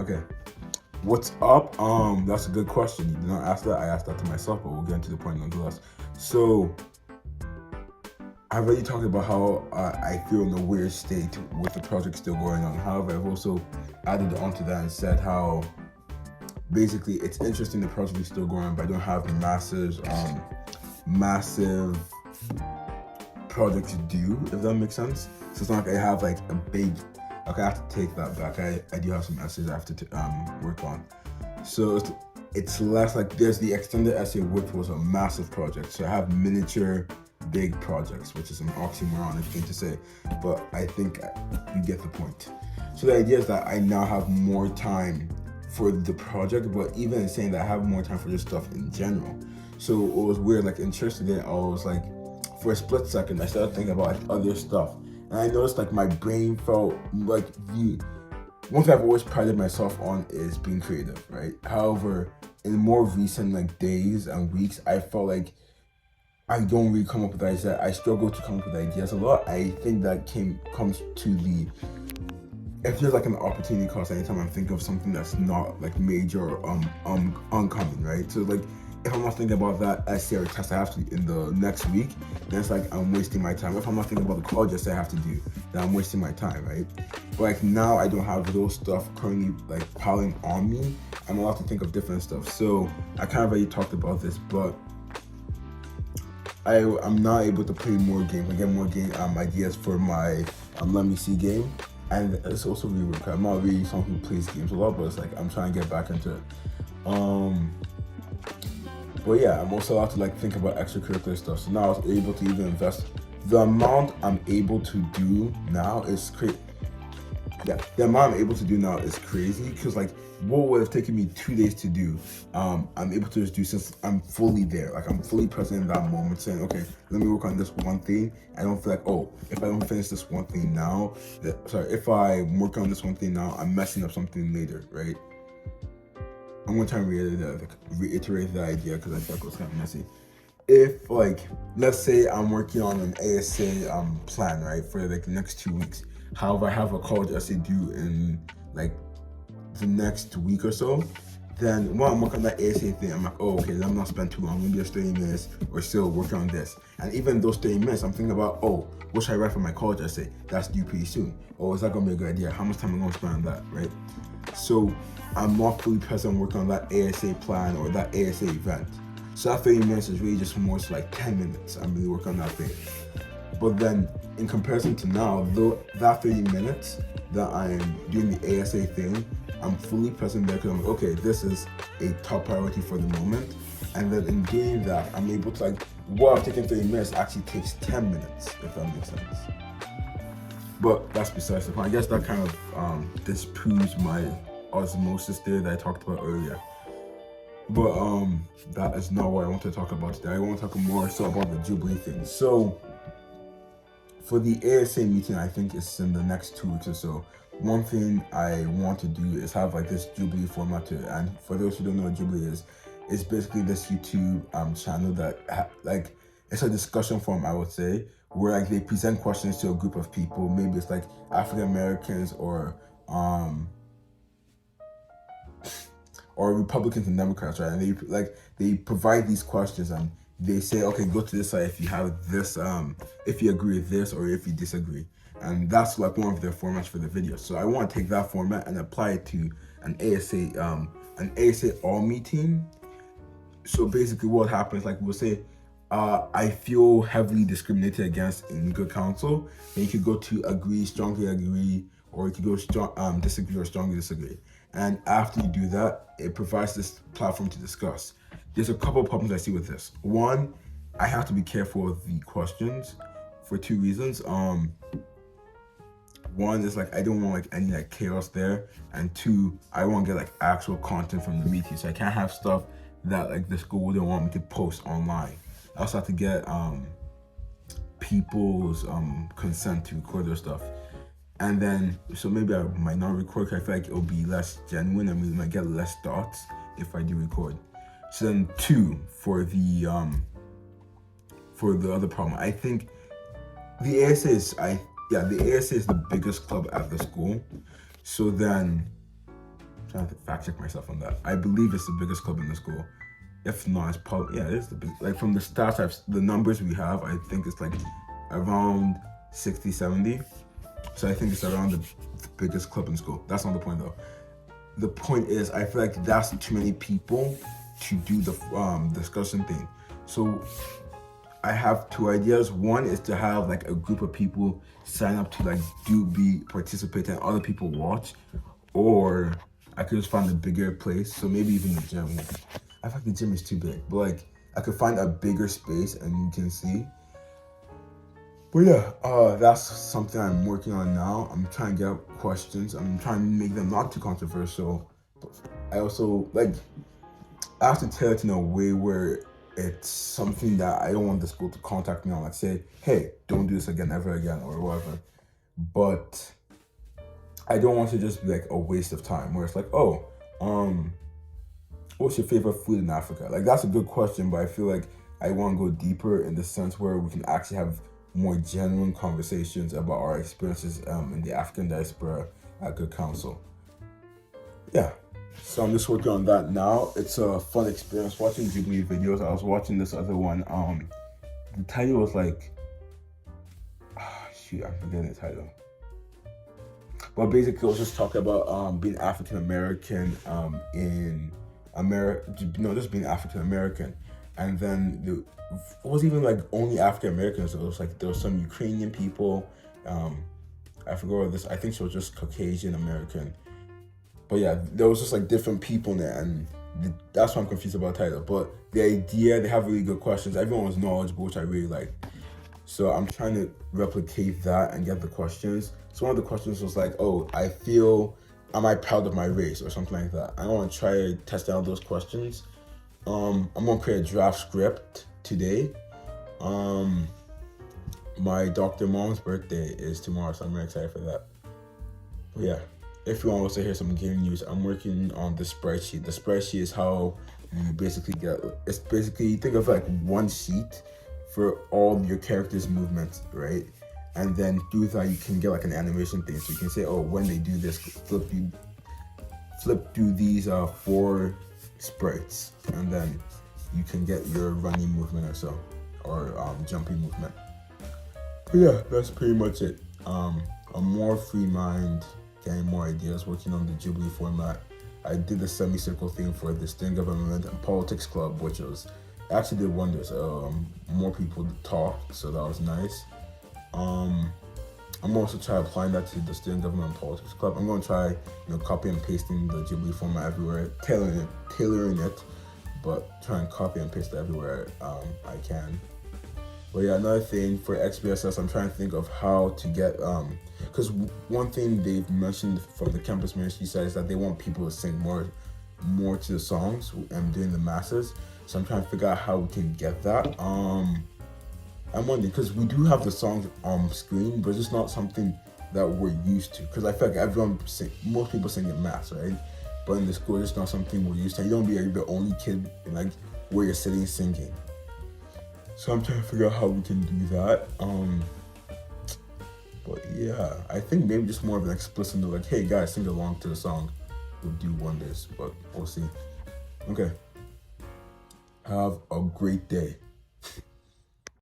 Okay. What's up? That's a good question. You did not ask that. I asked that to myself, but we'll get into the point nonetheless. So, I've already talked about how I feel in a weird state with the project still going on. However, I've also added onto that and said how basically it's interesting the project is still going on, but I don't have massive projects due, if that makes sense. So it's not like I have like a big. Okay, I have to take that back. I do have some essays I have to work on. So it's less like there's the extended essay, which was a massive project. So I have miniature big projects, which is an oxymoronic thing to say, but I think you get the point. So the idea is that I now have more time for the project, but even in saying that I have more time for this stuff in general. So it was weird, like in church today, I was like, for a split second, I started thinking about like other stuff. And I noticed like my brain felt like one thing I've always prided myself on is being creative, right? However, in more recent like days and weeks, I felt like I don't really come up with ideas. I struggle to come up with ideas a lot. I think that comes to it feels like an opportunity cost anytime I'm thinking of something that's not like major or uncommon, right? So like if I'm not thinking about that essay or test I have to in the next week, then it's like I'm wasting my time. If I'm not thinking about the college essay I have to do, then I'm wasting my time, right? But like now I don't have those stuff currently like piling on me. I'm allowed to think of different stuff. So I kind of already talked about this, but I'm not able to play more games. I get more game ideas for my Let Me See game. And it's also really weird. I'm not really someone who plays games a lot, but it's like I'm trying to get back into it. But yeah, I'm also allowed to like think about extracurricular stuff. So now I was able to even invest. The amount I'm able to do now is crazy. Yeah, the amount I'm able to do now is crazy because like what would have taken me 2 days to do, I'm able to just do since I'm fully there. Like I'm fully present in that moment, saying, okay, let me work on this one thing. I don't feel like, oh, if I don't finish this one thing now, if I work on this one thing now, I'm messing up something later, right? I'm gonna try and reiterate that idea because I feel like it was kind of messy. If like, let's say I'm working on an ASA plan, right, for like the next 2 weeks. However, I have a college essay due in like the next week or so, then when I'm working on that ASA thing, I'm like, oh, okay, let me not spend too long. I'm gonna do just 30 minutes or still working on this. And even those 30 minutes, I'm thinking about, oh, what should I write for my college essay? That's due pretty soon. Oh, is that gonna be a good idea? How much time am I gonna spend on that, right? So I'm not fully present working on that ASA plan or that ASA event. So that 30 minutes is really just more so like 10 minutes. I'm really working on that thing. But then in comparison to now, though that 30 minutes that I'm doing the ASA thing, I'm fully present there because I'm like, okay, this is a top priority for the moment. And then in doing that, I'm able to like, what I've taken 30 minutes actually takes 10 minutes, if that makes sense. But that's besides the point. I guess that kind of disproves my osmosis theory that I talked about earlier. But that is not what I want to talk about today. I want to talk more so about the Jubilee thing. So for the ASA meeting, I think it's in the next 2 weeks or so. One thing I want to do is have like this Jubilee format to it. And for those who don't know what Jubilee is, it's basically this YouTube channel that like it's a discussion forum, I would say, where like they present questions to a group of people. Maybe it's like African Americans or Republicans and Democrats, right? And they provide these questions and they say, okay, go to this side if you have this, if you agree with this or if you disagree. And that's like one of their formats for the video. So I want to take that format and apply it to an ASA all meeting. So basically what happens, like we'll say, I feel heavily discriminated against in good counsel. And you could go to agree, strongly agree, or you could go disagree or strongly disagree. And after you do that, it provides this platform to discuss. There's a couple of problems I see with this. One, I have to be careful with the questions for 2 reasons. One is like I don't want like any like chaos there, and 2, I want to get like actual content from the meeting. So I can't have stuff that like the school wouldn't want me to post online. I also have to get people's consent to record their stuff. And then, so maybe I might not record because I feel like it'll be less genuine and we might get less thoughts if I do record. So then 2, for the other problem, I think the ASA is the biggest club at the school. So then trying to fact check myself on that. I believe it's the biggest club in the school. If not, it's probably, yeah, it is the big, like from the stats, the numbers we have, I think it's like around 60, 70. So I think it's around the biggest club in school. That's not the point though. The point is, I feel like that's too many people to do the discussion thing. So I have two ideas. One is to have like a group of people sign up to like participate and other people watch, or I could just find a bigger place. So maybe even the gym. I feel like the gym is too big, but like I could find a bigger space and you can see. But yeah, that's something I'm working on now. I'm trying to get questions. I'm trying to make them not too controversial. But I also like, I have to tell it in a way where it's something that I don't want the school to contact me on, like say, hey, don't do this again, ever again, or whatever. But I don't want to just be like a waste of time where it's like, oh, what's your favorite food in Africa? Like that's a good question, but I feel like I want to go deeper in the sense where we can actually have more genuine conversations about our experiences in the African diaspora at Good Counsel. Yeah, so I'm just working on that now. It's a fun experience watching Jubilee videos. I was watching this other one. The title was like, shoot, I'm forgetting the title. But basically, I was just talking about being African American in America. Just being African American, and then it wasn't even like only African Americans. It was like there was some Ukrainian people. I forgot what this. I think she was just Caucasian American. But yeah, there was just like different people in there, and that's why I'm confused about the title. But the idea, they have really good questions. Everyone was knowledgeable, which I really like. So I'm trying to replicate that and get the questions. So one of the questions was like, oh, am I proud of my race or something like that? I want to try testing out those questions. I'm gonna create a draft script today. My Dr. Mom's birthday is tomorrow, so I'm very excited for that. But yeah, if you want to hear some gaming news, I'm working on the spreadsheet. The spreadsheet is how you basically think of like one sheet for all your characters' movements, right? And then through that you can get like an animation thing. So you can say, oh, when they do this, flip through these 4 sprites, and then you can get your running movement or so, or jumping movement. But yeah, that's pretty much it. A more free mind, getting more ideas, working on the Jubilee format. I did the semicircle thing for the Student Government and Politics Club, which actually did wonders. More people talked, so that was nice. I'm also trying applying that to the Student Government and Politics Club. I'm going to try, copy and pasting the Jubilee format everywhere, tailoring it, but try and copy and paste it everywhere I can. But yeah, another thing for XPSS, I'm trying to think of how to get, because one thing they've mentioned from the campus ministry side is that they want people to sing more to the songs and doing the masses. So I'm trying to figure out how we can get that. I'm wondering, because we do have the songs on screen, but it's just not something that we're used to. Because I feel like most people sing in mass, right? But in the school, it's not something we're used to. You don't be the only kid in like where you're sitting singing. So I'm trying to figure out how we can do that. But yeah, I think maybe just more of an explicit note, like, hey guys, sing along to the song would do wonders, but we'll see. Okay. Have a great day.